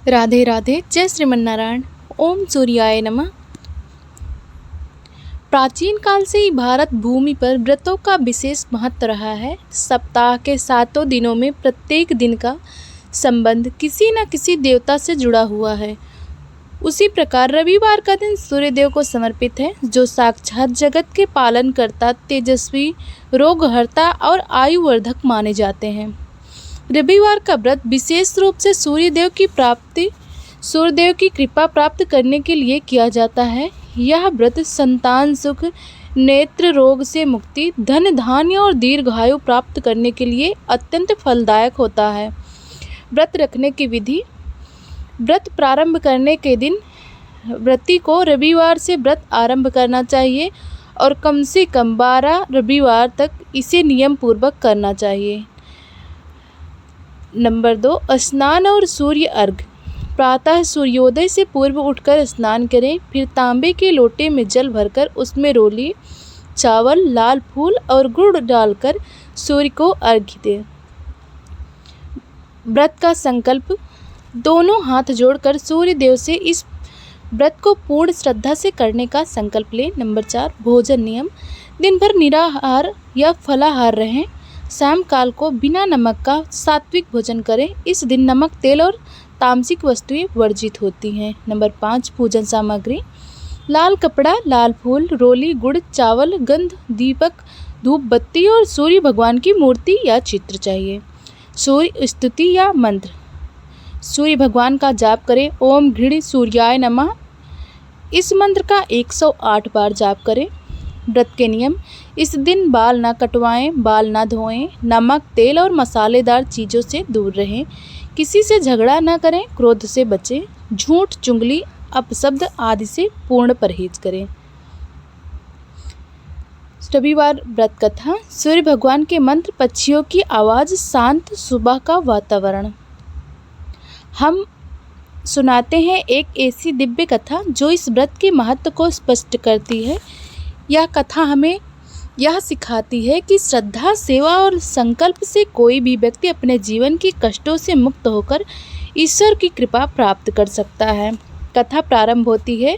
राधे राधे। जय श्रीमन्नारायण। ओम सूर्याय नमः। प्राचीन काल से ही भारत भूमि पर व्रतों का विशेष महत्व रहा है। सप्ताह के 7 दिनों में प्रत्येक दिन का संबंध किसी न किसी देवता से जुड़ा हुआ है। उसी प्रकार रविवार का दिन सूर्यदेव को समर्पित है, जो साक्षात जगत के पालनकर्ता, तेजस्वी, रोगहर्ता और आयुवर्धक माने जाते हैं। रविवार का व्रत विशेष रूप से सूर्यदेव की कृपा प्राप्त करने के लिए किया जाता है। यह व्रत संतान सुख, नेत्र रोग से मुक्ति, धन धान्य और दीर्घायु प्राप्त करने के लिए अत्यंत फलदायक होता है। व्रत रखने की विधि। व्रत प्रारंभ करने के दिन व्रती को रविवार से व्रत आरंभ करना चाहिए और कम से कम 12 रविवार तक इसे नियम पूर्वक करना चाहिए। नंबर 2, स्नान और सूर्य अर्घ्य। प्रातः सूर्योदय से पूर्व उठकर स्नान करें, फिर तांबे के लोटे में जल भरकर उसमें रोली, चावल, लाल फूल और गुड़ डालकर सूर्य को अर्घ्य दें। व्रत का संकल्प। दोनों हाथ जोड़कर सूर्य देव से इस व्रत को पूर्ण श्रद्धा से करने का संकल्प लें। नंबर 4, भोजन नियम। दिन भर निराहार या फलाहार रहें। शाम काल को बिना नमक का सात्विक भोजन करें। इस दिन नमक, तेल और तामसिक वस्तुएं वर्जित होती हैं। नंबर 5, पूजन सामग्री। लाल कपड़ा, लाल फूल, रोली, गुड़, चावल, गंध, दीपक, धूप बत्ती और सूर्य भगवान की मूर्ति या चित्र चाहिए। सूर्य स्तुति या मंत्र। सूर्य भगवान का जाप करें। ओम घृण सूर्याय नमः। इस मंत्र का 108 बार जाप करें। व्रत के नियम। इस दिन बाल ना कटवाएं, बाल ना धोएं, नमक, तेल और मसालेदार चीज़ों से दूर रहें, किसी से झगड़ा न करें, क्रोध से बचें, झूठ, चुगली, अपशब्द आदि से पूर्ण परहेज करें। रविवार व्रत कथा। सूर्य भगवान के मंत्र, पक्षियों की आवाज़, शांत सुबह का वातावरण। हम सुनाते हैं एक ऐसी दिव्य कथा जो इस व्रत के महत्व को स्पष्ट करती है। यह कथा हमें यह सिखाती है कि श्रद्धा, सेवा और संकल्प से कोई भी व्यक्ति अपने जीवन के कष्टों से मुक्त होकर ईश्वर की कृपा प्राप्त कर सकता है। कथा प्रारंभ होती है।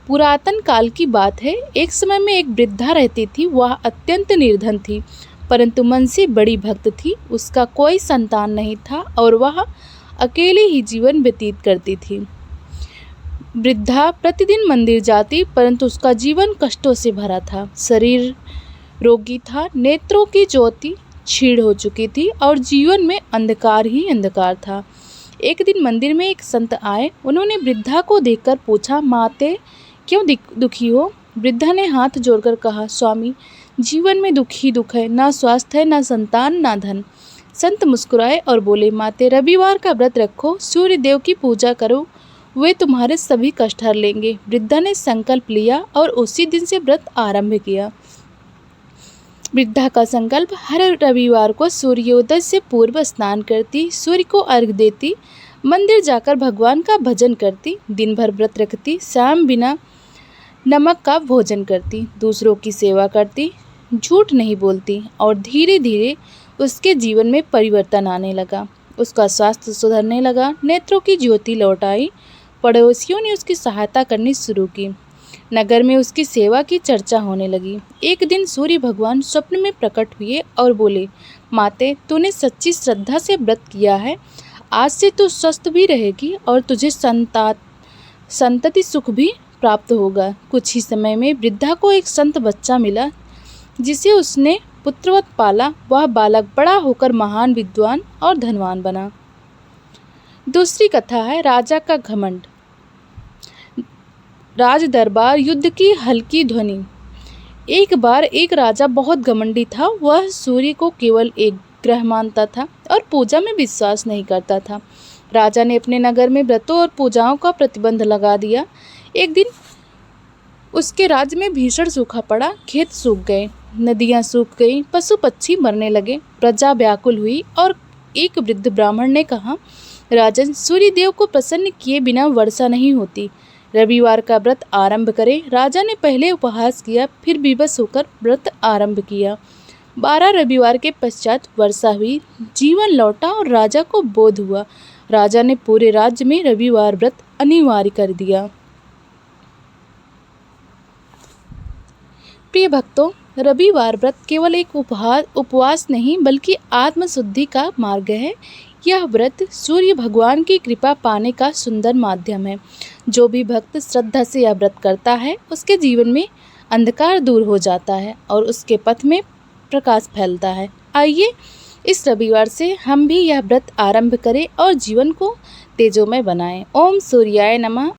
पुरातन काल की बात है। एक समय में एक वृद्धा रहती थी। वह अत्यंत निर्धन थी, परंतु मन से बड़ी भक्त थी। उसका कोई संतान नहीं था और वह अकेले ही जीवन व्यतीत करती थी। वृद्धा प्रतिदिन मंदिर जाती, परंतु उसका जीवन कष्टों से भरा था। शरीर रोगी था, नेत्रों की ज्योति क्षीण हो चुकी थी और जीवन में अंधकार ही अंधकार था। एक दिन मंदिर में एक संत आए। उन्होंने वृद्धा को देखकर पूछा, माते क्यों दुखी हो? वृद्धा ने हाथ जोड़कर कहा, स्वामी, जीवन में दुख ही दुख है, ना स्वास्थ्य है, ना संतान, ना धन। संत मुस्कुराए और बोले, माते रविवार का व्रत रखो, सूर्य देव की पूजा करो, वे तुम्हारे सभी कष्ट हर लेंगे। वृद्धा ने संकल्प लिया और उसी दिन से व्रत आरंभ किया। वृद्धा का संकल्प। हर रविवार को सूर्योदय से पूर्व स्नान करती, सूर्य को अर्घ्य देती, मंदिर जाकर भगवान का भजन करती, दिन भर व्रत रखती, शाम बिना नमक का भोजन करती, दूसरों की सेवा करती, झूठ नहीं बोलती और धीरे धीरे उसके जीवन में परिवर्तन आने लगा। उसका स्वास्थ्य सुधरने लगा, नेत्रों की ज्योति लौट आई, पड़ोसियों ने उसकी सहायता करनी शुरू की, नगर में उसकी सेवा की चर्चा होने लगी। एक दिन सूर्य भगवान स्वप्न में प्रकट हुए और बोले, माते, तूने सच्ची श्रद्धा से व्रत किया है, आज से तू स्वस्थ भी रहेगी और तुझे संतति सुख भी प्राप्त होगा। कुछ ही समय में वृद्धा को एक संत बच्चा मिला, जिसे उसने पुत्रवत पाला। वह बालक बड़ा होकर महान विद्वान और धनवान बना। दूसरी कथा है राजा का घमंड। राज दरबार, युद्ध की हल्की ध्वनि। एक बार एक राजा बहुत घमंडी था। वह सूर्य को केवल एक ग्रह मानता था और पूजा में विश्वास नहीं करता था। राजा ने अपने नगर में व्रतों और पूजाओं का प्रतिबंध लगा दिया। एक दिन उसके राज्य में भीषण सूखा पड़ा। खेत सूख गए, नदियाँ सूख गईं, पशु पक्षी मरने लगे। प्रजा व्याकुल हुई और एक वृद्ध ब्राह्मण ने कहा, राजन, सूर्य देव को प्रसन्न किए बिना वर्षा नहीं होती। रविवार का व्रत आरंभ करें। राजा ने पहले उपहास किया, फिर विवश होकर व्रत आरंभ किया। 12 रविवार के पश्चात वर्षा हुई, जीवन लौटा और राजा को बोध हुआ राजा ने पूरे राज्य में रविवार व्रत अनिवार्य कर दिया। प्रिय भक्तों, रविवार व्रत केवल एक उपवास नहीं बल्कि आत्मशुद्धि का मार्ग है। यह व्रत सूर्य भगवान की कृपा पाने का सुंदर माध्यम है। जो भी भक्त श्रद्धा से यह व्रत करता है उसके जीवन में अंधकार दूर हो जाता है और उसके पथ में प्रकाश फैलता है। आइए इस रविवार से हम भी यह व्रत आरंभ करें और जीवन को तेजोमय बनाएं। ओम सूर्याय नमः।